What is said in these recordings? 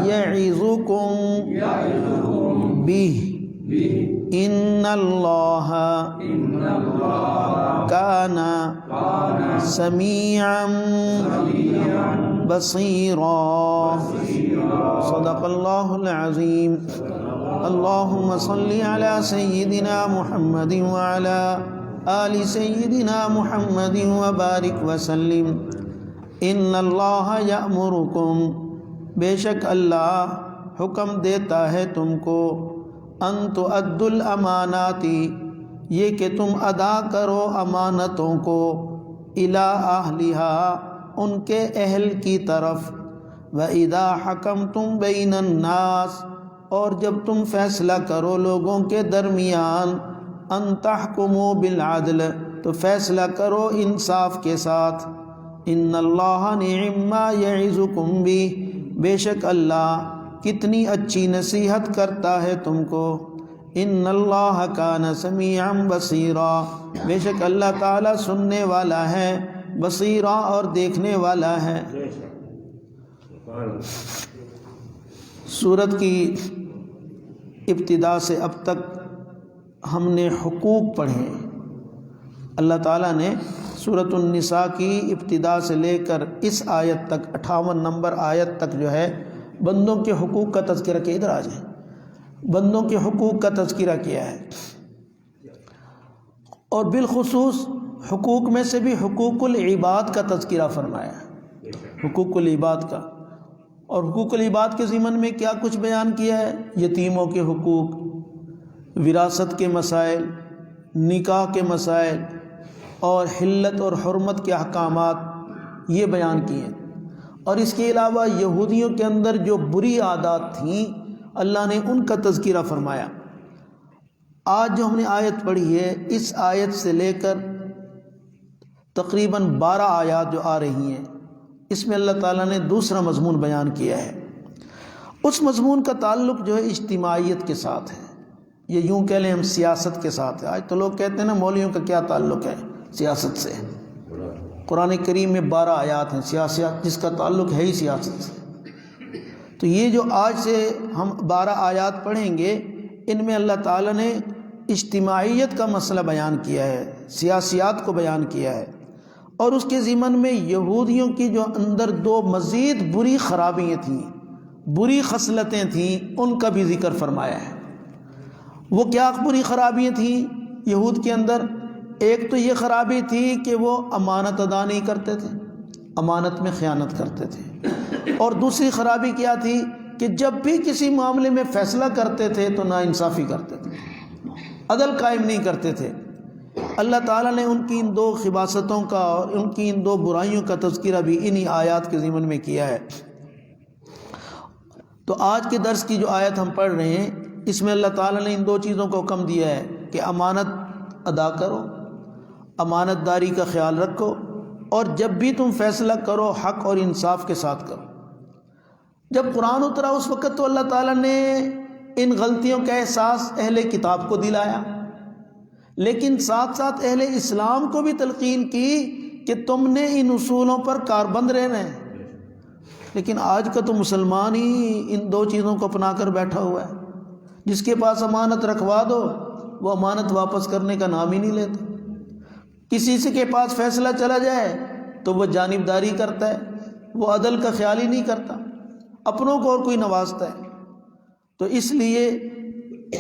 یعظکم بہ ان اللہ کان سمیعا بصیرا صدق اللہ العظیم اللہم صلی علی سیدنا محمد وعلی آل سیدنا محمد وبارک وسلم ان اللہ یأمرکم بے شک اللہ حکم دیتا ہے تم کو ان تؤدوا الامانات یہ کہ تم ادا کرو امانتوں کو الی اہلہا ان کے اہل کی طرف وَإِذَا حَكَمْتُمْ بَيْنَ النَّاسِ اور جب تم فیصلہ کرو لوگوں کے درمیان ان تحکموا بالعدل تو فیصلہ کرو انصاف کے ساتھ ان اللہ نعم ما یعظکم بہ بے شک اللہ کتنی اچھی نصیحت کرتا ہے تم کو ان اللہ کان سمیعا بصیرا بے شک اللہ تعالی سننے والا ہے بصیرا اور دیکھنے والا ہے۔ سورت کی ابتدا سے اب تک ہم نے حقوق پڑھے۔ اللہ تعالیٰ نے سورۃ النساء کی ابتدا سے لے کر اس آیت تک 58 نمبر آیت تک جو ہے بندوں کے حقوق کا تذکرہ کیا، ادھر آ جائیں، بندوں کے حقوق کا تذکرہ کیا ہے، اور بالخصوص حقوق میں سے بھی حقوق العباد کا تذکرہ فرمایا ہے، حقوق العباد کا۔ اور حقوق العباد کے ضمن میں کیا کچھ بیان کیا ہے؟ یتیموں کے حقوق، وراثت کے مسائل، نکاح کے مسائل اور حلت اور حرمت کے احکامات یہ بیان کیے۔ اور اس کے علاوہ یہودیوں کے اندر جو بری عادات تھیں اللہ نے ان کا تذکرہ فرمایا۔ آج جو ہم نے آیت پڑھی ہے اس آیت سے لے کر تقریباً 12 آیات جو آ رہی ہیں اس میں اللہ تعالیٰ نے دوسرا مضمون بیان کیا ہے۔ اس مضمون کا تعلق جو ہے اجتماعیت کے ساتھ ہے، یہ یوں کہہ لیں ہم سیاست کے ساتھ ہے۔ آج تو لوگ کہتے ہیں نا مولویوں کا کیا تعلق ہے سیاست سے، قرآن کریم میں 12 آیات ہیں سیاست جس کا تعلق ہے ہی سیاست سے۔ تو یہ جو آج سے ہم 12 آیات پڑھیں گے ان میں اللہ تعالیٰ نے اجتماعیت کا مسئلہ بیان کیا ہے، سیاسیات کو بیان کیا ہے، اور اس کے ضمن میں یہودیوں کی جو اندر 2 مزید بری خرابیاں تھیں، بری خصلتیں تھیں، ان کا بھی ذکر فرمایا ہے۔ وہ کیا بری خرابیاں تھیں یہود کے اندر؟ ایک تو یہ خرابی تھی کہ وہ امانت ادا نہیں کرتے تھے، امانت میں خیانت کرتے تھے، اور دوسری خرابی کیا تھی کہ جب بھی کسی معاملے میں فیصلہ کرتے تھے تو ناانصافی کرتے تھے، عدل قائم نہیں کرتے تھے۔ اللہ تعالیٰ نے ان کی ان 2 خباثتوں کا اور ان کی ان 2 برائیوں کا تذکرہ بھی انہی آیات کے ضمن میں کیا ہے۔ تو آج کے درس کی جو آیت ہم پڑھ رہے ہیں اس میں اللہ تعالیٰ نے ان 2 چیزوں کو حکم دیا ہے کہ امانت ادا کرو، امانت داری کا خیال رکھو، اور جب بھی تم فیصلہ کرو حق اور انصاف کے ساتھ کرو۔ جب قرآن اترا اس وقت تو اللہ تعالیٰ نے ان غلطیوں کا احساس اہل کتاب کو دلایا، لیکن ساتھ ساتھ اہل اسلام کو بھی تلقین کی کہ تم نے ان اصولوں پر کاربند رہنا ہے۔ لیکن آج کا تو مسلمان ہی ان 2 چیزوں کو اپنا کر بیٹھا ہوا ہے۔ جس کے پاس امانت رکھوا دو وہ امانت واپس کرنے کا نام ہی نہیں لیتا، کسی سے کے پاس فیصلہ چلا جائے تو وہ جانبداری کرتا ہے، وہ عدل کا خیال ہی نہیں کرتا، اپنوں کو اور کوئی نوازتا ہے۔ تو اس لیے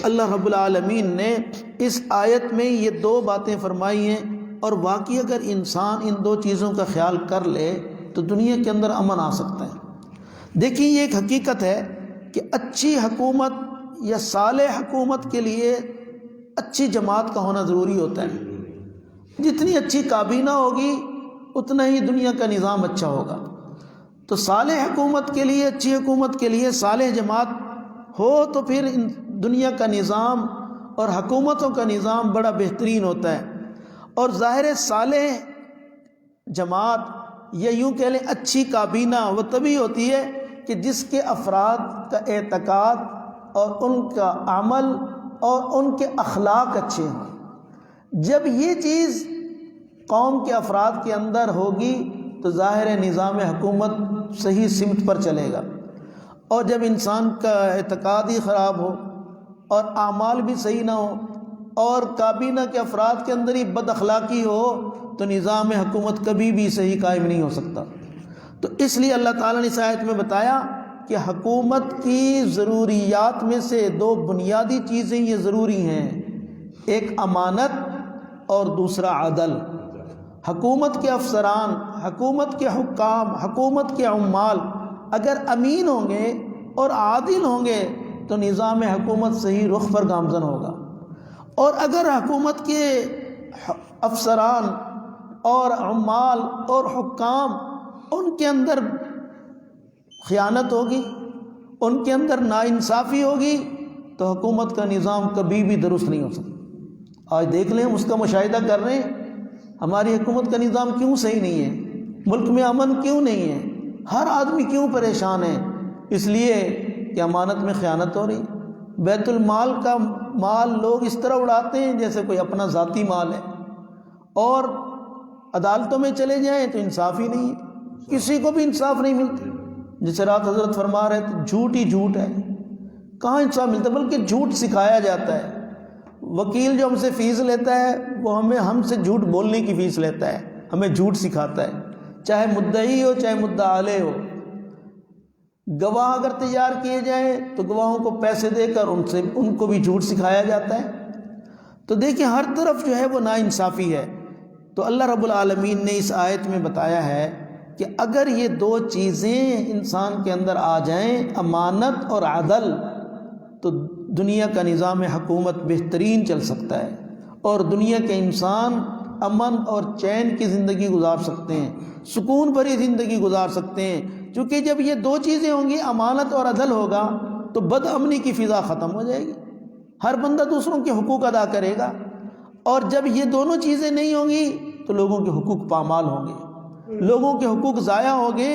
اللہ رب العالمین نے اس آیت میں یہ 2 باتیں فرمائی ہیں، اور واقعی اگر انسان ان 2 چیزوں کا خیال کر لے تو دنیا کے اندر امن آ سکتا ہے۔ دیکھیں یہ ایک حقیقت ہے کہ اچھی حکومت یا صالح حکومت کے لیے اچھی جماعت کا ہونا ضروری ہوتا ہے۔ جتنی اچھی کابینہ ہوگی اتنا ہی دنیا کا نظام اچھا ہوگا۔ تو صالح حکومت کے لیے، اچھی حکومت کے لیے صالح جماعت ہو تو پھر دنیا کا نظام اور حکومتوں کا نظام بڑا بہترین ہوتا ہے۔ اور ظاہر صالح جماعت یا یوں کہہ لیں اچھی کابینہ وہ تبھی ہوتی ہے کہ جس کے افراد کا اعتقاد اور ان کا عمل اور ان کے اخلاق اچھے ہوں۔ جب یہ چیز قوم کے افراد کے اندر ہوگی تو ظاہر نظام حکومت صحیح سمت پر چلے گا۔ اور جب انسان کا اعتقاد ہی خراب ہو اور اعمال بھی صحیح نہ ہو اور کابینہ کے افراد کے اندر ہی بد اخلاقی ہو تو نظام حکومت کبھی بھی صحیح قائم نہیں ہو سکتا۔ تو اس لیے اللہ تعالیٰ نے اس آیت میں بتایا کہ حکومت کی ضروریات میں سے دو بنیادی چیزیں یہ ضروری ہیں، ایک امانت اور دوسرا عدل۔ حکومت کے افسران، حکومت کے حکام، حکومت کے عمال اگر امین ہوں گے اور عادل ہوں گے تو نظام حکومت صحیح رخ پر گامزن ہوگا، اور اگر حکومت کے افسران اور عمال اور حکام ان کے اندر خیانت ہوگی، ان کے اندر ناانصافی ہوگی تو حکومت کا نظام کبھی بھی درست نہیں ہو سکتا۔ آج دیکھ لیں، ہم اس کا مشاہدہ کر رہے ہیں، ہماری حکومت کا نظام کیوں صحیح نہیں ہے، ملک میں امن کیوں نہیں ہے، ہر آدمی کیوں پریشان ہے؟ اس لیے کہ امانت میں خیانت ہو رہی، بیت المال کا مال لوگ اس طرح اڑاتے ہیں جیسے کوئی اپنا ذاتی مال ہے، اور عدالتوں میں چلے جائیں تو انصاف ہی نہیں ہے، کسی کو بھی انصاف نہیں ملتا۔ جسے رات حضرت فرما رہے تھے جھوٹ ہی جھوٹ ہے، کہاں انصاف ملتا، بلکہ جھوٹ سکھایا جاتا ہے۔ وکیل جو ہم سے فیس لیتا ہے وہ ہم سے جھوٹ بولنے کی فیس لیتا ہے، ہمیں جھوٹ سکھاتا ہے، چاہے مدعی ہو چاہے مدعا علیہ ہو۔ گواہ اگر تیار کیے جائیں تو گواہوں کو پیسے دے کر ان کو بھی جھوٹ سکھایا جاتا ہے۔ تو دیکھیں ہر طرف جو ہے وہ ناانصافی ہے۔ تو اللہ رب العالمین نے اس آیت میں بتایا ہے کہ اگر یہ دو چیزیں انسان کے اندر آ جائیں، امانت اور عدل، تو دنیا کا نظام حکومت بہترین چل سکتا ہے اور دنیا کے انسان امن اور چین کی زندگی گزار سکتے ہیں، سکون بھری زندگی گزار سکتے ہیں۔ کیونکہ جب یہ دو چیزیں ہوں گی، امانت اور عدل ہوگا، تو بد امنی کی فضا ختم ہو جائے گی، ہر بندہ دوسروں کے حقوق ادا کرے گا، اور جب یہ دونوں چیزیں نہیں ہوں گی تو لوگوں کے حقوق پامال ہوں گے، لوگوں کے حقوق ضائع ہوں گے،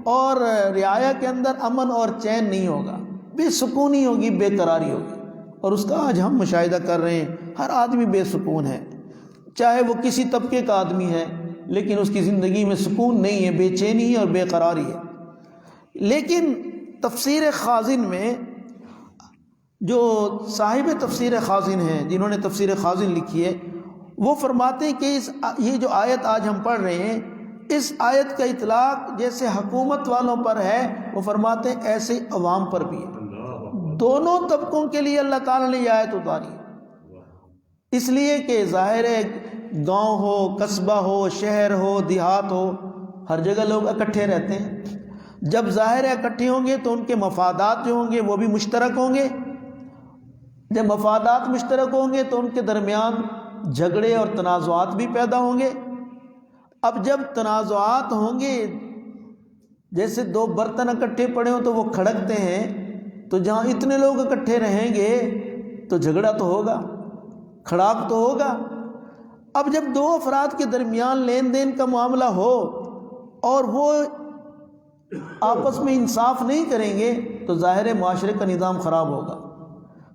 اور رعایا کے اندر امن اور چین نہیں ہوگا، بے سکونی ہوگی، بے قراری ہوگی۔ اور اس کا آج ہم مشاہدہ کر رہے ہیں، ہر آدمی بے سکون ہے، چاہے وہ کسی طبقے کا آدمی ہے، لیکن اس کی زندگی میں سکون نہیں ہے، بے چینی ہے اور بے قراری ہے۔ لیکن تفسیر خازن میں جو صاحب تفسیر خازن ہیں، جنہوں نے تفسیر خازن لکھی ہے، وہ فرماتے ہیں کہ یہ جو آیت آج ہم پڑھ رہے ہیں، اس آیت کا اطلاق جیسے حکومت والوں پر ہے، وہ فرماتے ہیں ایسے عوام پر بھی ہے، دونوں طبقوں کے لیے اللہ تعالیٰ نے یہ آیت اتاری ہے۔ اس لیے کہ ظاہر ہے گاؤں ہو، قصبہ ہو، شہر ہو، دیہات ہو، ہر جگہ لوگ اکٹھے رہتے ہیں۔ جب ظاہر ہے اکٹھے ہوں گے تو ان کے مفادات جو ہوں گے وہ بھی مشترک ہوں گے، جب مفادات مشترک ہوں گے تو ان کے درمیان جھگڑے اور تنازعات بھی پیدا ہوں گے۔ اب جب تنازعات ہوں گے، جیسے دو برتن اکٹھے پڑے ہوں تو وہ کھڑکتے ہیں، تو جہاں اتنے لوگ اکٹھے رہیں گے تو جھگڑا تو ہوگا، کھڑاک تو ہوگا۔ اب جب دو افراد کے درمیان لین دین کا معاملہ ہو اور وہ آپس میں انصاف نہیں کریں گے تو ظاہر معاشرے کا نظام خراب ہوگا۔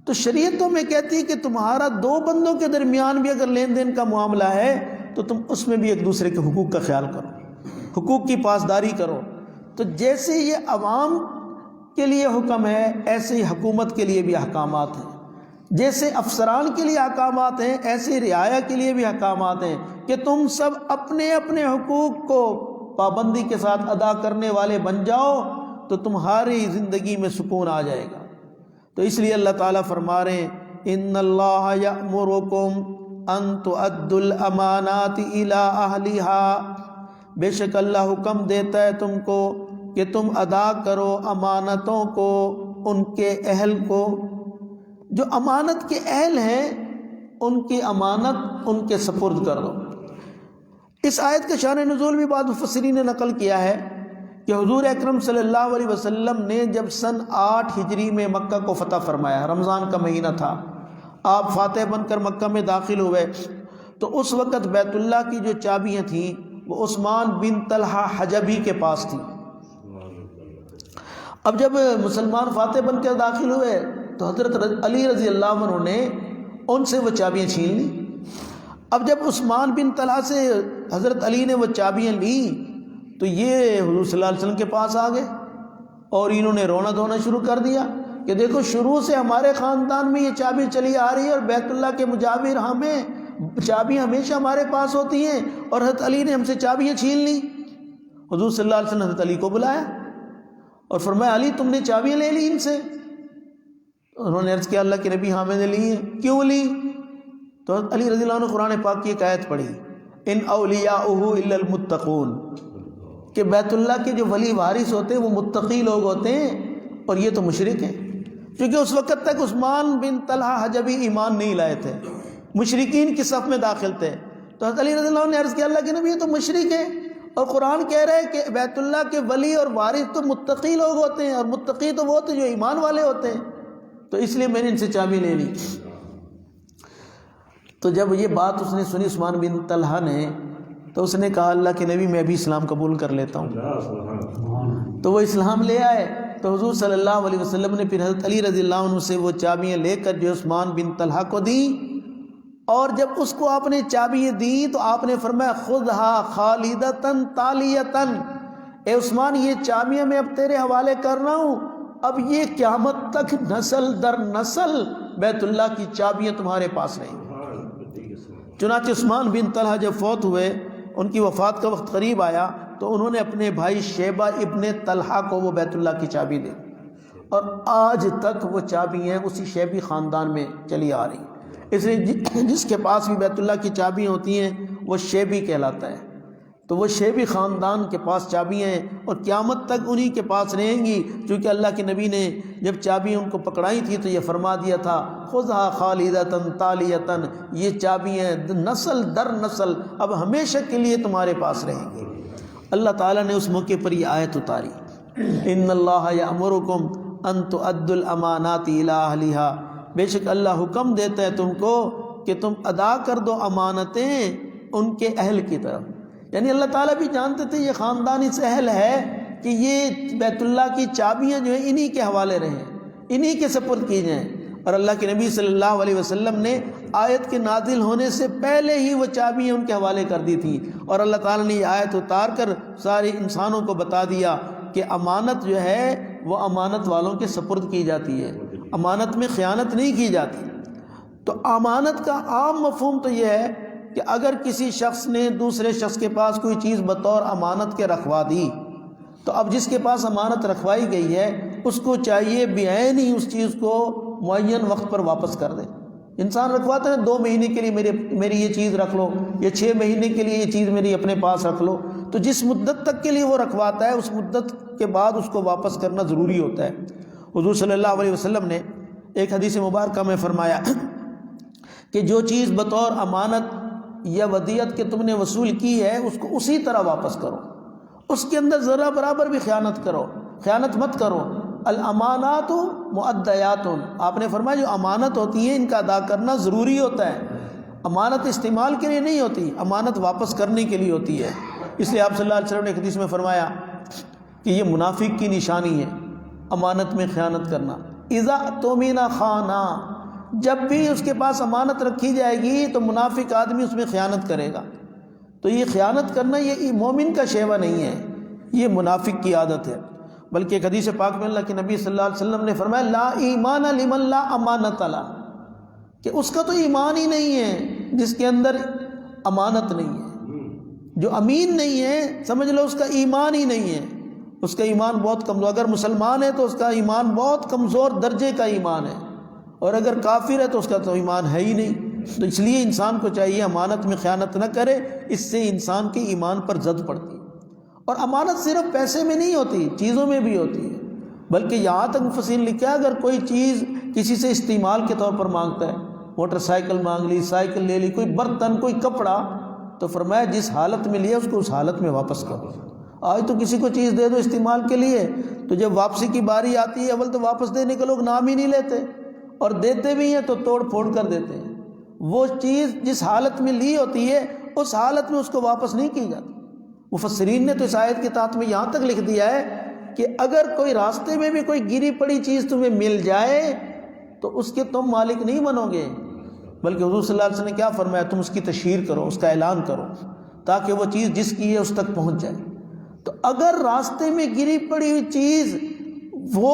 تو شریعت تو میں کہتی ہے کہ تمہارا دو بندوں کے درمیان بھی اگر لین دین کا معاملہ ہے تو تم اس میں بھی ایک دوسرے کے حقوق کا خیال کرو، حقوق کی پاسداری کرو۔ تو جیسے یہ عوام کے لیے حکم ہے، ایسے ہی حکومت کے لیے بھی احکامات ہیں، جیسے افسران کے لیے احکامات ہیں، ایسے رعایا کے لیے بھی احکامات ہیں کہ تم سب اپنے اپنے حقوق کو پابندی کے ساتھ ادا کرنے والے بن جاؤ تو تمہاری زندگی میں سکون آ جائے گا۔ تو اس لیے اللہ تعالیٰ فرما رہے ہیں ان اللہ یأمرکم ان تؤدوا الامانات الی اہلہا، بے شک اللہ حکم دیتا ہے تم کو کہ تم ادا کرو امانتوں کو ان کے اہل کو، جو امانت کے اہل ہیں ان کی امانت ان کے سپرد کر دو۔ اس آیت کا شان نزول بھی بعض مفسرین نے نقل کیا ہے کہ حضور اکرم صلی اللہ علیہ وسلم نے جب سن 8 ہجری میں مکہ کو فتح فرمایا، رمضان کا مہینہ تھا، آپ فاتح بن کر مکہ میں داخل ہوئے، تو اس وقت بیت اللہ کی جو چابیاں تھیں وہ عثمان بن طلحہ حجبی کے پاس تھیں۔ اب جب مسلمان فاتح بن کر داخل ہوئے تو حضرت علی رضی اللہ عنہ نے ان سے وہ چابیاں چھین لیں۔ اب جب عثمان بن طلحہ سے حضرت علی نے وہ چابیاں لیں تو یہ حضور صلی اللہ علیہ وسلم کے پاس آ گئے اور انہوں نے رونا دھونا شروع کر دیا کہ دیکھو شروع سے ہمارے خاندان میں یہ چابی چلی آ رہی ہے اور بیت اللہ کے مجاور ہمیں چابی ہمیشہ ہمارے پاس ہوتی ہیں، اور حضرت علی نے ہم سے چابیاں چھین لی۔ حضور صلی اللہ علیہ وسلم نے حضرت علی کو بلایا اور فرمایا علی تم نے چابیاں لے لی ان سے؟ انہوں نے عرض کیا اللہ کے نبی ہاں میں نے لی ہیں۔ کیوں لی؟ تو حضرت علی رضی اللہ عنہ قرآن پاک کی ایک آیت پڑھی، ان اولیاؤہ الا المتقون، کہ بیت اللہ کے جو ولی وارث ہوتے ہیں وہ متقی لوگ ہوتے ہیں، اور یہ تو مشرک ہیں، کیونکہ اس وقت تک عثمان بن طلحہ حجبی ایمان نہیں لائے تھے، مشرکین کی صف میں داخل تھے۔ تو حضرت علی رضی اللہ عنہ نے عرض کیا اللہ کے نبی یہ تو مشرک ہے، اور قرآن کہہ رہا ہے کہ بیت اللہ کے ولی اور وارث تو متقی لوگ ہوتے ہیں، اور متقی تو وہ ہوتے ہیں جو ایمان والے ہوتے ہیں، تو اس لیے میں نے ان سے چابی لے لی۔ تو جب یہ بات اس نے سنی عثمان بن طلحہ نے، تو اس نے کہا اللہ کے نبی میں بھی اسلام قبول کر لیتا ہوں۔ تو وہ اسلام لے آئے، تو حضور صلی اللہ علیہ وسلم نے پھر حضرت علی رضی اللہ عنہ سے وہ چابیاں لے کر جو عثمان بن طلحہ کو دیں، اور جب اس کو آپ نے چابیاں دیں تو آپ نے فرمایا خذھا خالدۃ تالیۃ، اے عثمان یہ چابیاں میں اب تیرے حوالے کر رہا ہوں، اب یہ قیامت تک نسل در نسل بیت اللہ کی چابیاں تمہارے پاس رہیں۔ چنانچہ عثمان بن طلحہ جب فوت ہوئے، ان کی وفات کا وقت قریب آیا، تو انہوں نے اپنے بھائی شیبہ ابن طلحہ کو وہ بیت اللہ کی چابی دی، اور آج تک وہ چابیاں اسی شیبی خاندان میں چلی آ رہی ہیں۔ اس لیے جس کے پاس بھی بیت اللہ کی چابیاں ہوتی ہیں وہ شیبی کہلاتا ہے، تو وہ شیبی خاندان کے پاس چابیاں ہیں، اور قیامت تک انہی کے پاس رہیں گی، چونکہ اللہ کے نبی نے جب چابیاں ان کو پکڑائی تھی تو یہ فرما دیا تھا خذھا خالدۃ تالیۃ، یہ چابیاں نسل در نسل اب ہمیشہ کے لیے تمہارے پاس رہیں گی۔ اللہ تعالیٰ نے اس موقع پر یہ آیت اتاری، ان اللہ یأمرکم ان تؤدوا الامانات الی اہلھا، بے شک اللہ حکم دیتا ہے تم کو کہ تم ادا کر دو امانتیں ان کے اہل کی طرف، یعنی اللہ تعالیٰ بھی جانتے تھے یہ خاندان اس اہل ہے کہ یہ بیت اللہ کی چابیاں جو ہیں انہی کے حوالے رہیں، انہی کے سپرد کی جائیں، اور اللہ کے نبی صلی اللہ علیہ وسلم نے آیت کے نازل ہونے سے پہلے ہی وہ چابیاں ان کے حوالے کر دی تھیں، اور اللہ تعالیٰ نے یہ آیت اتار کر سارے انسانوں کو بتا دیا کہ امانت جو ہے وہ امانت والوں کے سپرد کی جاتی ہے، امانت میں خیانت نہیں کی جاتی۔ تو امانت کا عام مفہوم تو یہ ہے کہ اگر کسی شخص نے دوسرے شخص کے پاس کوئی چیز بطور امانت کے رکھوا دی، تو اب جس کے پاس امانت رکھوائی گئی ہے اس کو چاہیے بعین ہی اس چیز کو معین وقت پر واپس کر دے۔ انسان رکھواتا ہے 2 مہینے کے لیے میری یہ چیز رکھ لو، یا 6 مہینے کے لیے یہ چیز میری اپنے پاس رکھ لو، تو جس مدت تک کے لیے وہ رکھواتا ہے اس مدت کے بعد اس کو واپس کرنا ضروری ہوتا ہے۔ حضور صلی اللہ علیہ وسلم نے ایک حدیث مبارکہ میں فرمایا کہ جو چیز بطور امانت یا ودیعت کہ تم نے وصول کی ہے اس کو اسی طرح واپس کرو، اس کے اندر ذرہ برابر بھی خیانت مت کرو۔ الامانات مؤدیات، آپ نے فرمایا جو امانت ہوتی ہے ان کا ادا کرنا ضروری ہوتا ہے، امانت استعمال کے لیے نہیں ہوتی، امانت واپس کرنے کے لیے ہوتی ہے۔ اس لیے آپ صلی اللہ علیہ وسلم نے ایک حدیث میں فرمایا کہ یہ منافق کی نشانی ہے امانت میں خیانت کرنا۔ اذا اؤتمن خانا، جب بھی اس کے پاس امانت رکھی جائے گی تو منافق آدمی اس میں خیانت کرے گا، تو یہ خیانت کرنا یہ مومن کا شیوہ نہیں ہے، یہ منافق کی عادت ہے۔ بلکہ ایک حدیث پاک میں اللہ کے نبی صلی اللہ علیہ وسلم نے فرمایا لا ایمان لمن لا امانت له، کہ اس کا تو ایمان ہی نہیں ہے جس کے اندر امانت نہیں ہے، جو امین نہیں ہے سمجھ لو اس کا ایمان ہی نہیں ہے، اس کا ایمان بہت کمزور، اگر مسلمان ہے تو اس کا ایمان بہت کمزور درجے کا ایمان ہے، اور اگر کافر ہے تو اس کا تو ایمان ہے ہی نہیں۔ تو اس لیے انسان کو چاہیے امانت میں خیانت نہ کرے، اس سے انسان کے ایمان پر زد پڑتی ہے۔ اور امانت صرف پیسے میں نہیں ہوتی، چیزوں میں بھی ہوتی ہے، بلکہ یہاں تک مفسرین نے لکھا ہے اگر کوئی چیز کسی سے استعمال کے طور پر مانگتا ہے، موٹر سائیکل مانگ لی، سائیکل لے لی، کوئی برتن، کوئی کپڑا، تو فرمایا جس حالت میں لیا اس کو اس حالت میں واپس کرو۔ آج تو کسی کو چیز دے دو استعمال کے لیے، تو جب واپسی کی باری آتی ہے اول تو واپس دینے کے لوگ نام ہی نہیں لیتے، اور دیتے بھی ہیں تو توڑ پھوڑ کر دیتے ہیں۔ وہ چیز جس حالت میں لی ہوتی ہے اس حالت میں اس کو واپس نہیں کی جاتی۔ مفسرین نے تو اس آیت کے تحت میں یہاں تک لکھ دیا ہے کہ اگر کوئی راستے میں بھی کوئی گری پڑی چیز تمہیں مل جائے تو اس کے تم مالک نہیں بنو گے، بلکہ حضور صلی اللہ علیہ وسلم نے کیا فرمایا، تم اس کی تشہیر کرو، اس کا اعلان کرو، تاکہ وہ چیز جس کی ہے اس تک پہنچ جائے۔ تو اگر راستے میں گری پڑی ہوئی چیز وہ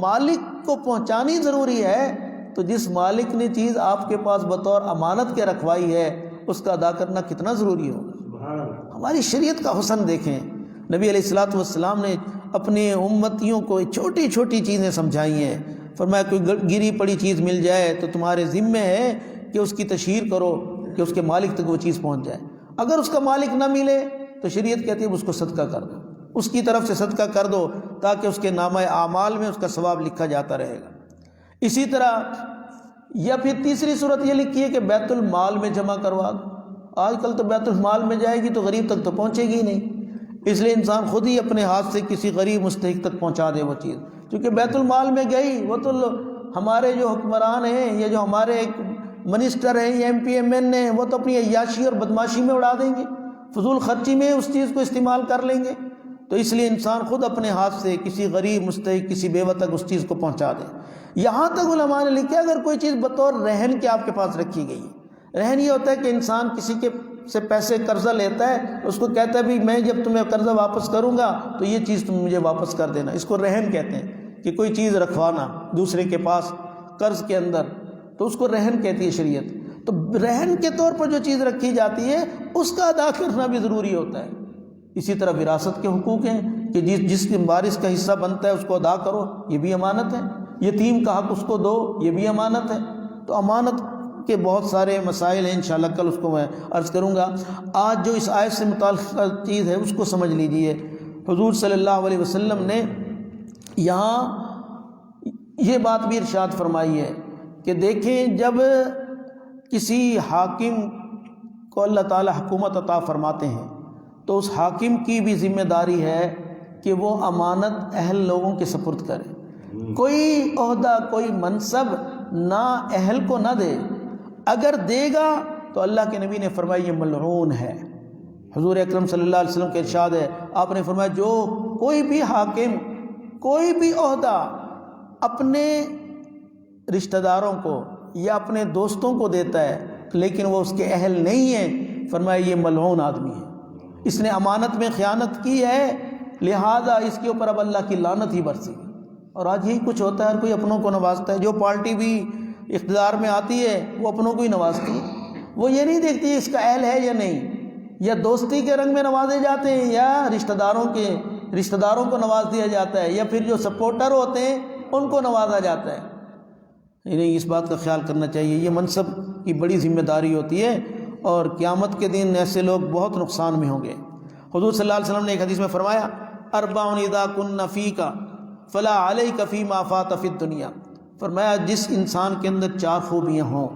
مالک کو پہنچانی ضروری ہے، تو جس مالک نے چیز آپ کے پاس بطور امانت کے رکھوائی ہے اس کا ادا کرنا کتنا ضروری ہوگا۔ ہماری شریعت کا حسن دیکھیں، نبی علیہ الصلوۃ والسلام نے اپنے امتیوں کو چھوٹی چھوٹی چیزیں سمجھائی ہیں۔ فرمایا کوئی گری پڑی چیز مل جائے تو تمہارے ذمے ہے کہ اس کی تشہیر کرو کہ اس کے مالک تک وہ چیز پہنچ جائے۔ اگر اس کا مالک نہ ملے تو شریعت کہتی ہے اس کو صدقہ کر دو، اس کی طرف سے صدقہ کر دو تاکہ اس کے نامہ اعمال میں اس کا ثواب لکھا جاتا رہے گا۔ اسی طرح یا پھر تیسری صورت یہ لکھی ہے کہ بیت المال میں جمع کروا دو۔ آج کل تو بیت المال میں جائے گی تو غریب تک تو پہنچے گی نہیں، اس لیے انسان خود ہی اپنے ہاتھ سے کسی غریب مستحق تک پہنچا دے وہ چیز، کیونکہ بیت المال میں گئی وہ تو ہمارے جو حکمران ہیں یا جو ہمارے منسٹر ہیں یا MP MN ہیں وہ تو اپنی عیاشی اور بدماشی میں اڑا دیں گے، فضول خرچی میں اس چیز کو استعمال کر لیں گے۔ تو اس لیے انسان خود اپنے ہاتھ سے کسی غریب مستحق کسی بیوہ تک اس چیز کو پہنچا دے۔ یہاں تک علماء نے لکھا اگر کوئی چیز بطور رہن کے آپ کے پاس رکھی گئی، رہن یہ ہوتا ہے کہ انسان کسی کے سے پیسے قرضہ لیتا ہے، اس کو کہتا ہے بھی میں جب تمہیں قرضہ واپس کروں گا تو یہ چیز تم مجھے واپس کر دینا، اس کو رہن کہتے ہیں کہ کوئی چیز رکھوانا دوسرے کے پاس قرض کے اندر، تو اس کو رہن کہتی ہے شریعت۔ تو رہن کے طور پر جو چیز رکھی جاتی ہے اس کا ادا کرنا بھی ضروری ہوتا ہے۔ اسی طرح وراثت کے حقوق ہیں کہ جس کے وارث کا حصہ بنتا ہے اس کو ادا کرو، یہ بھی امانت ہے۔ یتیم کا حق اس کو دو، یہ بھی امانت ہے۔ تو امانت کے بہت سارے مسائل ہیں، انشاءاللہ کل اس کو میں عرض کروں گا۔ آج جو اس آیت سے متعلق چیز ہے اس کو سمجھ لیجئے۔ حضور صلی اللہ علیہ وسلم نے یہاں یہ بات بھی ارشاد فرمائی ہے کہ دیکھیں جب کسی حاکم کو اللہ تعالی حکومت عطا فرماتے ہیں تو اس حاکم کی بھی ذمہ داری ہے کہ وہ امانت اہل لوگوں کے سپرد کرے۔ کوئی عہدہ کوئی منصب نہ اہل کو نہ دے، اگر دے گا تو اللہ کے نبی نے فرمایا یہ ملعون ہے۔ حضور اکرم صلی اللہ علیہ وسلم کا ارشاد ہے، آپ نے فرمایا جو کوئی بھی حاکم کوئی بھی عہدہ اپنے رشتہ داروں کو یا اپنے دوستوں کو دیتا ہے لیکن وہ اس کے اہل نہیں ہیں، فرمایا یہ ملعون آدمی ہے، اس نے امانت میں خیانت کی ہے، لہذا اس کے اوپر اب اللہ کی لعنت ہی برسی۔ اور آج یہی کچھ ہوتا ہے، ہر کوئی اپنوں کو نوازتا ہے، جو پارٹی بھی اقتدار میں آتی ہے وہ اپنوں کو ہی نوازتی ہے، وہ یہ نہیں دیکھتی اس کا اہل ہے یا نہیں، یا دوستی کے رنگ میں نوازے جاتے ہیں یا رشتہ داروں کو نواز دیا جاتا ہے، یا پھر جو سپورٹر ہوتے ہیں ان کو نوازا جاتا ہے۔ نہیں، اس بات کا خیال کرنا چاہیے، یہ منصب کی بڑی ذمہ داری ہوتی ہے اور قیامت کے دن ایسے لوگ بہت نقصان میں ہوں گے۔ حضور صلی اللہ علیہ وسلم نے ایک حدیث میں فرمایا اربع اذا کن فیک فلا علیک فیما فات فی الدنیا، فرمایا جس انسان کے اندر 4 خوبیاں ہوں،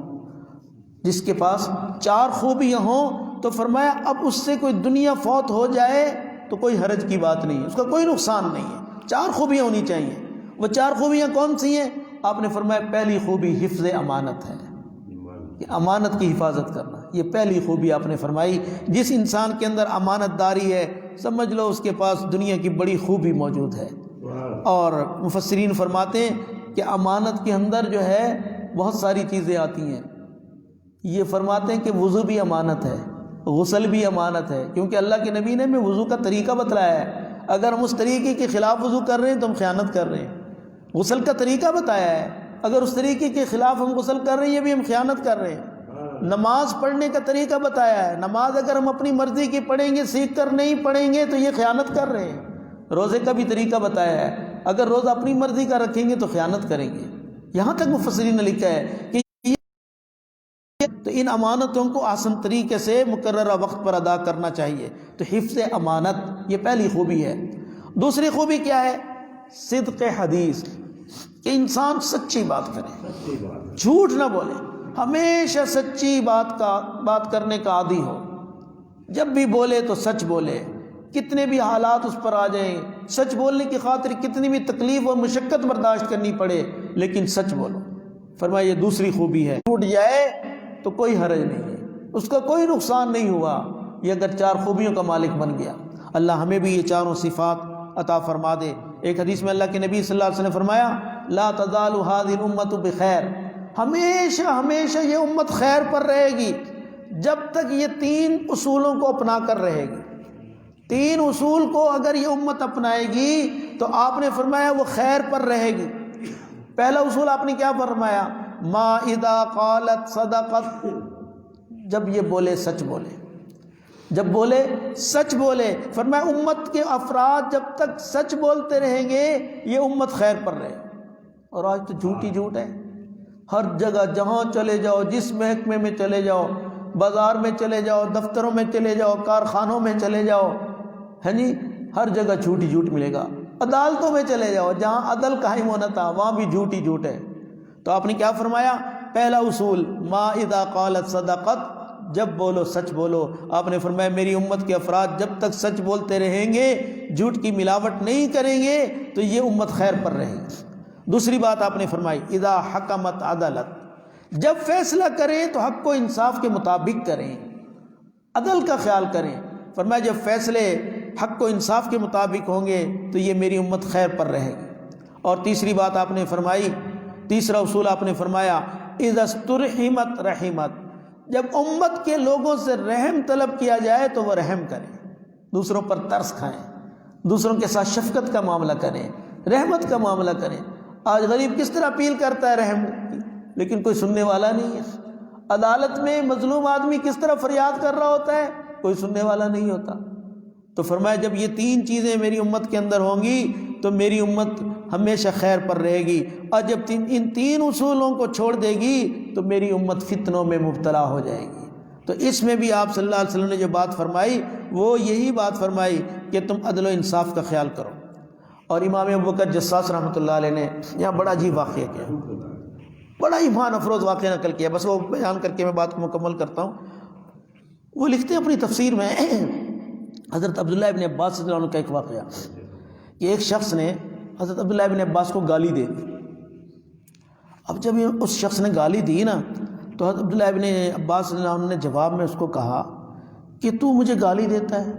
جس کے پاس 4 خوبیاں ہوں تو فرمایا اب اس سے کوئی دنیا فوت ہو جائے تو کوئی حرج کی بات نہیں ہے، اس کا کوئی نقصان نہیں ہے۔ 4 خوبیاں ہونی چاہیے۔ وہ 4 خوبیاں کون سی ہیں؟ آپ نے فرمایا پہلی خوبی حفظ امانت ہے، کہ امانت کی حفاظت کرنا، یہ پہلی خوبی آپ نے فرمائی۔ جس انسان کے اندر امانت داری ہے سمجھ لو اس کے پاس دنیا کی بڑی خوبی موجود ہے۔ اور مفسرین فرماتے ہیں کہ امانت کے اندر جو ہے بہت ساری چیزیں آتی ہیں، یہ فرماتے ہیں کہ وضو بھی امانت ہے، غسل بھی امانت ہے، کیونکہ اللہ کے نبی نے ہمیں وضو کا طریقہ بتلایا ہے، اگر ہم اس طریقے کے خلاف وضو کر رہے ہیں تو ہم خیانت کر رہے ہیں۔ غسل کا طریقہ بتایا ہے، اگر اس طریقے کے خلاف ہم غسل کر رہے ہیں یہ بھی ہم خیانت کر رہے ہیں۔ نماز پڑھنے کا طریقہ بتایا ہے، نماز اگر ہم اپنی مرضی کی پڑھیں گے، سیکھ کر نہیں پڑھیں گے تو یہ خیانت کر رہے ہیں۔ روزے کا بھی طریقہ بتایا ہے، اگر روزہ اپنی مرضی کا رکھیں گے تو خیانت کریں گے۔ یہاں تک مفسرین نے لکھا ہے کہ تو ان امانتوں کو آسان طریقے سے مقررہ وقت پر ادا کرنا چاہیے۔ تو حفظ امانت یہ پہلی خوبی ہے۔ دوسری خوبی کیا ہے؟ صدق حدیث، کہ انسان سچی بات کرے، جھوٹ نہ بولے، ہمیشہ سچی بات کرنے کا عادی ہو، جب بھی بولے تو سچ بولے، کتنے بھی حالات اس پر آ جائیں، سچ بولنے کی خاطر کتنی بھی تکلیف اور مشقت برداشت کرنی پڑے لیکن سچ بولو۔ فرمایا یہ دوسری خوبی ہے۔ ٹوٹ جائے تو کوئی حرج نہیں ہے، اس کا کوئی نقصان نہیں ہوا، یہ اگر 4 خوبیوں کا مالک بن گیا۔ اللہ ہمیں بھی یہ 4 صفات عطا فرما دے۔ ایک حدیث میں اللہ کے نبی صلی اللہ علیہ وسلم نے فرمایا لا تزال هذه الامت بخیر، ہمیشہ یہ امت خیر پر رہے گی جب تک یہ 3 اصولوں کو اپنا کر رہے گی۔ 3 اصول کو اگر یہ امت اپنائے گی تو آپ نے فرمایا وہ خیر پر رہے گی۔ پہلا اصول آپ نے کیا فرمایا؟ ما اذا قالت صدقت، جب یہ بولے سچ بولے، جب بولے سچ بولے۔ فرمایا امت کے افراد جب تک سچ بولتے رہیں گے یہ امت خیر پر رہے۔ اور آج تو جھوٹ ہی جھوٹ ہے، ہر جگہ جہاں چلے جاؤ، جس محکمے میں چلے جاؤ، بازار میں چلے جاؤ، دفتروں میں چلے جاؤ، کارخانوں میں چلے جاؤ، ہے جی، ہر جگہ جھوٹ ہی جھوٹ ملے گا۔ عدالتوں میں چلے جاؤ، جہاں عدل قائم ہونا تھا وہاں بھی جھوٹ ہی جھوٹ ہے۔ تو آپ نے کیا فرمایا؟ پہلا اصول ما اذا قالت صدقت، جب بولو سچ بولو۔ آپ نے فرمایا میری امت کے افراد جب تک سچ بولتے رہیں گے، جھوٹ کی ملاوٹ نہیں کریں گے تو یہ امت خیر پر رہے گی۔ دوسری بات آپ نے فرمائی اذا حکمت عدلت، جب فیصلہ کریں تو حق و انصاف کے مطابق کریں، عدل کا خیال کریں۔ فرمایا جب فیصلے حق و انصاف کے مطابق ہوں گے تو یہ میری امت خیر پر رہے گی۔ اور تیسری بات آپ نے فرمائی، تیسرا اصول آپ نے فرمایا اذا استرحمت رحمت، جب امت کے لوگوں سے رحم طلب کیا جائے تو وہ رحم کریں، دوسروں پر ترس کھائیں، دوسروں کے ساتھ شفقت کا معاملہ کریں، رحمت کا معاملہ کریں۔ آج غریب کس طرح اپیل کرتا ہے رحم کی، لیکن کوئی سننے والا نہیں ہے۔ عدالت میں مظلوم آدمی کس طرح فریاد کر رہا ہوتا ہے، کوئی سننے والا نہیں ہوتا۔ تو فرمایا جب یہ 3 چیزیں میری امت کے اندر ہوں گی تو میری امت ہمیشہ خیر پر رہے گی، اور جب ان 3 اصولوں کو چھوڑ دے گی تو میری امت فتنوں میں مبتلا ہو جائے گی۔ تو اس میں بھی آپ صلی اللہ علیہ وسلم نے جو بات فرمائی وہ یہی بات فرمائی کہ تم عدل و انصاف کا خیال کرو۔ اور امام ابوبکر جساس رحمۃ اللہ علیہ نے یہاں بڑا عجیب واقعہ کیا، بڑا ایمان افروز واقعہ نقل کیا، بس وہ بیان کر کے میں بات کو مکمل کرتا ہوں۔ وہ لکھتے ہیں اپنی تفسیر میں حضرت عبداللہ ابن عباس رضی اللہ عنہ کا ایک واقعہ کہ ایک شخص نے حضرت عبداللہ ابن عباس کو گالی دے دی۔ اب جب اس شخص نے گالی دی نا تو حضرت عبداللہ ابن عباس رضی اللہ عنہ نے جواب میں اس کو کہا کہ تو مجھے گالی دیتا ہے،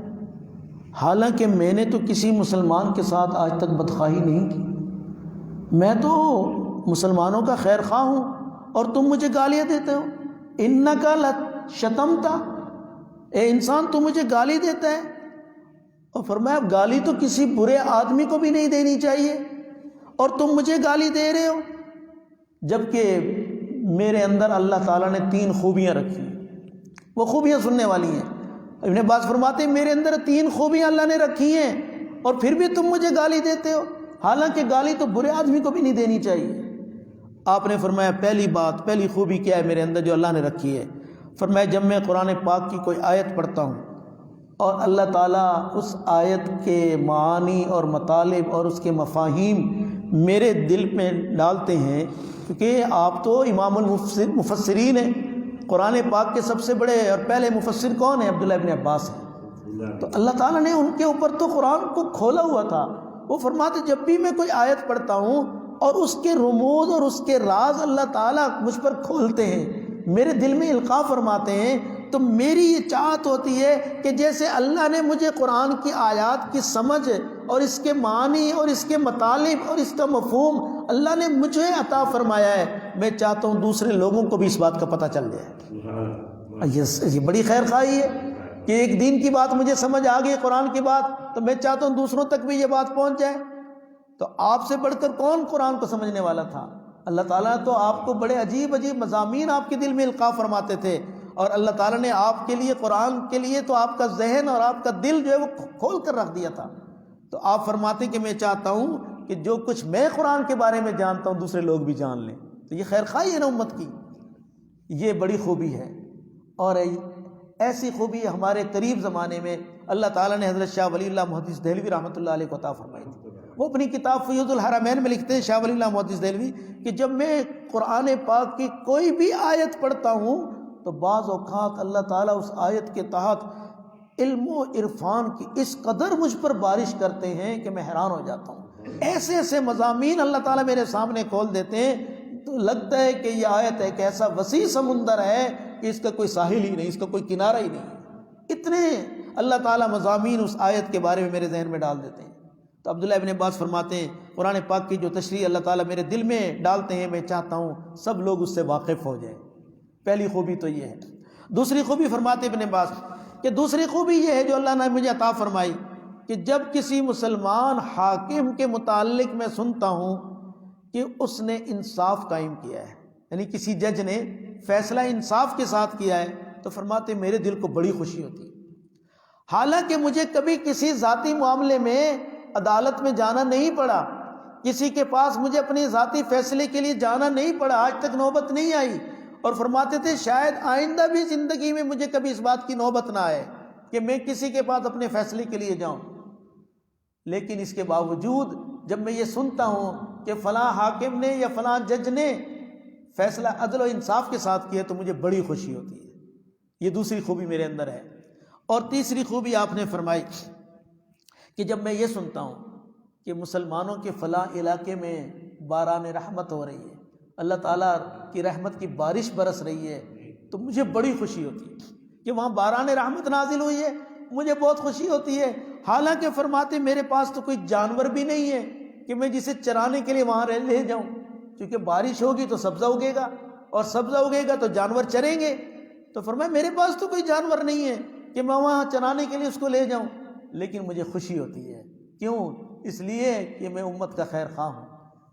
حالانکہ میں نے تو کسی مسلمان کے ساتھ آج تک بدخواہی نہیں کی، میں تو مسلمانوں کا خیر خواہ ہوں اور تم مجھے گالیاں دیتے ہو۔ انک لشتمتا، اے انسان تو مجھے گالی دیتا ہے۔ اور فرمایا گالی تو کسی برے آدمی کو بھی نہیں دینی چاہیے اور تم مجھے گالی دے رہے ہو، جبکہ میرے اندر اللہ تعالیٰ نے 3 خوبیاں رکھی ہیں، وہ خوبیاں سننے والی ہیں۔ ابن عباس فرماتے ہیں میرے اندر 3 خوبیاں اللہ نے رکھی ہیں اور پھر بھی تم مجھے گالی دیتے ہو، حالانکہ گالی تو برے آدمی کو بھی نہیں دینی چاہیے۔ آپ نے فرمایا پہلی بات، پہلی خوبی کیا ہے میرے اندر جو اللہ نے رکھی ہے؟ فرمایا جب میں قرآن پاک کی کوئی آیت پڑھتا ہوں اور اللہ تعالیٰ اس آیت کے معانی اور مطالب اور اس کے مفاہیم میرے دل میں ڈالتے ہیں، کیونکہ آپ تو امام المفسرین ہیں، قرآن پاک کے سب سے بڑے اور پہلے مفسر کون ہیں؟ عبداللہ ابن عباس ہیں۔ تو اللہ تعالیٰ نے ان کے اوپر تو قرآن کو کھولا ہوا تھا۔ وہ فرماتے جب بھی میں کوئی آیت پڑھتا ہوں اور اس کے رموز اور اس کے راز اللہ تعالیٰ مجھ پر کھولتے ہیں، میرے دل میں القاء فرماتے ہیں، تو میری یہ چاہت ہوتی ہے کہ جیسے اللہ نے مجھے قرآن کی آیات کی سمجھ اور اس کے معنی اور اس کے مطالب اور اس کا مفہوم اللہ نے مجھے عطا فرمایا ہے، میں چاہتا ہوں دوسرے لوگوں کو بھی اس بات کا پتہ چل جائے۔ یہ بڑی خیر خواہی ہے کہ ایک دین کی بات مجھے سمجھ آ گئی قرآن کی بات، تو میں چاہتا ہوں دوسروں تک بھی یہ بات پہنچ جائے۔ تو آپ سے بڑھ کر کون قرآن کو سمجھنے والا تھا؟ اللہ تعالیٰ تو آپ کو بڑے عجیب عجیب مضامین آپ کے دل میں القاء فرماتے تھے، اور اللہ تعالیٰ نے آپ کے لیے قرآن کے لیے تو آپ کا ذہن اور آپ کا دل جو ہے وہ کھول کر رکھ دیا تھا۔ تو آپ فرماتے کہ میں چاہتا ہوں کہ جو کچھ میں قرآن کے بارے میں جانتا ہوں دوسرے لوگ بھی جان لیں۔ تو یہ خیر خواہی ہے نا امت کی، یہ بڑی خوبی ہے۔ اور ایسی خوبی ہمارے قریب زمانے میں اللہ تعالیٰ نے حضرت شاہ ولی اللہ محدث دہلوی رحمۃ اللہ علیہ کو عطا فرمائی تھی۔ وہ اپنی کتاب فیوض الحرمین میں لکھتے ہیں شاہ ولی اللہ محدث دہلوی کہ جب میں قرآن پاک کی کوئی بھی آیت پڑھتا ہوں تو بعض اوقات اللہ تعالیٰ اس آیت کے تحت علم و عرفان کی اس قدر مجھ پر بارش کرتے ہیں کہ میں حیران ہو جاتا ہوں۔ ایسے ایسے مضامین اللہ تعالیٰ میرے سامنے کھول دیتے ہیں تو لگتا ہے کہ یہ آیت ایک ایسا وسیع سمندر ہے کہ اس کا کوئی ساحل ہی نہیں، اس کا کوئی کنارہ ہی نہیں۔ اتنے اللہ تعالیٰ مضامین اس آیت کے بارے میں میرے ذہن میں ڈال دیتے ہیں۔ تو عبداللہ ابن عباس فرماتے ہیں قرآن پاک کی جو تشریح اللہ تعالیٰ میرے دل میں ڈالتے ہیں میں چاہتا ہوں سب لوگ اس سے واقف ہو جائیں۔ پہلی خوبی تو یہ ہے۔ دوسری خوبی فرماتے ابن عباس کہ دوسری خوبی یہ ہے جو اللہ نے مجھے عطا فرمائی کہ جب کسی مسلمان حاکم کے متعلق میں سنتا ہوں کہ اس نے انصاف قائم کیا ہے، یعنی کسی جج نے فیصلہ انصاف کے ساتھ کیا ہے، تو فرماتے میرے دل کو بڑی خوشی ہوتی ہے۔ حالانکہ مجھے کبھی کسی ذاتی معاملے میں عدالت میں جانا نہیں پڑا، کسی کے پاس مجھے اپنے ذاتی فیصلے کے لیے جانا نہیں پڑا، آج تک نوبت نہیں آئی، اور فرماتے تھے شاید آئندہ بھی زندگی میں مجھے کبھی اس بات کی نوبت نہ آئے کہ میں کسی کے پاس اپنے فیصلے کے لیے جاؤں۔ لیکن اس کے باوجود جب میں یہ سنتا ہوں کہ فلاں حاکم نے یا فلاں جج نے فیصلہ عدل و انصاف کے ساتھ کیا تو مجھے بڑی خوشی ہوتی ہے۔ یہ دوسری خوبی میرے اندر ہے۔ اور تیسری خوبی آپ نے فرمائی کہ جب میں یہ سنتا ہوں کہ مسلمانوں کے فلاں علاقے میں باران رحمت ہو رہی ہے، اللہ تعالیٰ کی رحمت کی بارش برس رہی ہے، تو مجھے بڑی خوشی ہوتی ہے کہ وہاں باران رحمت نازل ہوئی ہے، مجھے بہت خوشی ہوتی ہے۔ حالانکہ فرماتے میرے پاس تو کوئی جانور بھی نہیں ہے کہ میں جسے چرانے کے لیے وہاں لے جاؤں، کیونکہ بارش ہوگی تو سبزہ اگے گا، اور سبزہ اگے گا تو جانور چریں گے، تو فرمایا میرے پاس تو کوئی جانور نہیں ہے کہ میں وہاں چرانے کے لیے اس کو لے جاؤں، لیکن مجھے خوشی ہوتی ہے۔ کیوں؟ اس لیے کہ میں امت کا خیر خواہ ہوں،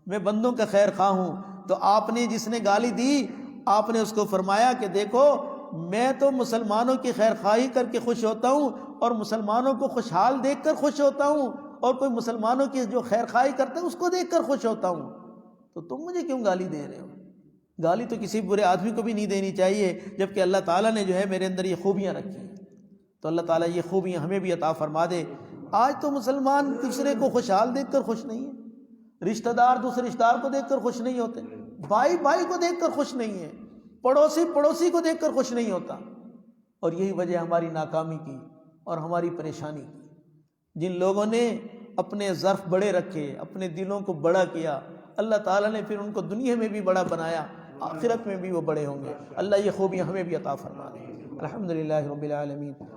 میں بندوں کا خیر خواہ ہوں۔ تو آپ نے جس نے گالی دی آپ نے اس کو فرمایا کہ دیکھو میں تو مسلمانوں کی خیر خواہی کر کے خوش ہوتا ہوں، اور مسلمانوں کو خوشحال دیکھ کر خوش ہوتا ہوں، اور کوئی مسلمانوں کی جو خیر خواہی کرتا ہے اس کو دیکھ کر خوش ہوتا ہوں، تو تم مجھے کیوں گالی دے رہے ہو؟ گالی تو کسی برے آدمی کو بھی نہیں دینی چاہیے، جبکہ اللہ تعالیٰ نے جو ہے میرے اندر یہ خوبیاں رکھی ہیں۔ تو اللہ تعالیٰ یہ خوبیاں ہمیں بھی عطا فرما دے۔ آج تو مسلمان دوسرے کو خوشحال دیکھ کر خوش نہیں ہے، رشتہ دار دوسرے رشتہ دار کو دیکھ کر خوش نہیں ہوتے، بھائی بھائی کو دیکھ کر خوش نہیں ہے، پڑوسی پڑوسی کو دیکھ کر خوش نہیں ہوتا، اور یہی وجہ ہماری ناکامی کی اور ہماری پریشانی کی۔ جن لوگوں نے اپنے ظرف بڑے رکھے، اپنے دلوں کو بڑا کیا، اللہ تعالیٰ نے پھر ان کو دنیا میں بھی بڑا بنایا، آخرت میں بھی وہ بڑے ہوں گے۔ اللہ یہ خوبیاں ہمیں بھی عطا فرما دے۔ الحمدللہ رب العالمین۔